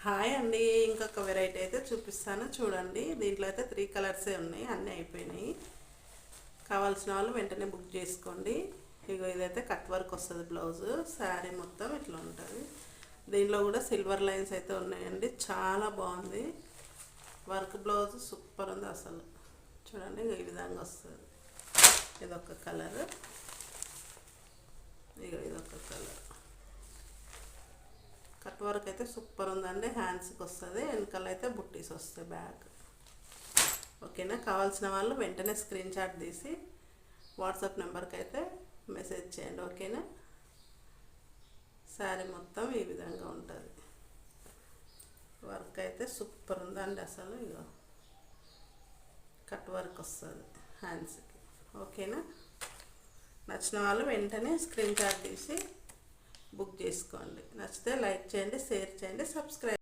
Hi అండి, ఇంకొక variety అయితే చూపిస్తాను చూడండి. దీంట్లో అయితే 3 కలర్సే ఉన్నాయి, అన్నీ అయిపోయినాయి. కావాల్సిన వాళ్ళు వెంటనే బుక్ చేసుకోండి. ఇగో ఇదైతే కట్ వర్క్ వస్తుంది, బ్లౌజు శారీ మొత్తం ఇట్లా ఉంటుంది. దీనిలో కూడా సిల్వర్ లైన్స్ అయితే ఉన్నాయండి, చాలా బాగుంది. వర్క్ బ్లౌజ్ సూపర్ ఉంది అసలు. చూడండి ఈ విధంగా వస్తుంది. ఇదొక కలర్, ఇదొక కలర్. కట్ వర్క్ అయితే సూపర్ ఉందండి. హ్యాండ్స్కి వస్తుంది, వెనకాల అయితే బుట్టీస్ వస్తాయి బ్యాక్. ఓకేనా, కావాల్సిన వాళ్ళు వెంటనే స్క్రీన్ షాట్ తీసి వాట్సాప్ నెంబర్కి అయితే మెసేజ్ చేయండి. ఓకేనా, శారీ మొత్తం ఈ విధంగా ఉంటుంది. వర్క్ అయితే సూపర్ ఉందండి అసలు. ఇగో కట్ వర్క్ వస్తుంది హ్యాండ్స్కి. ఓకేనా, నచ్చిన వాళ్ళు వెంటనే స్క్రీన్ షాట్ తీసి బుక్ చేసుకోండి. నచ్చితే లైక్ చేయండి, షేర్ చేయండి, సబ్స్క్రైబ్.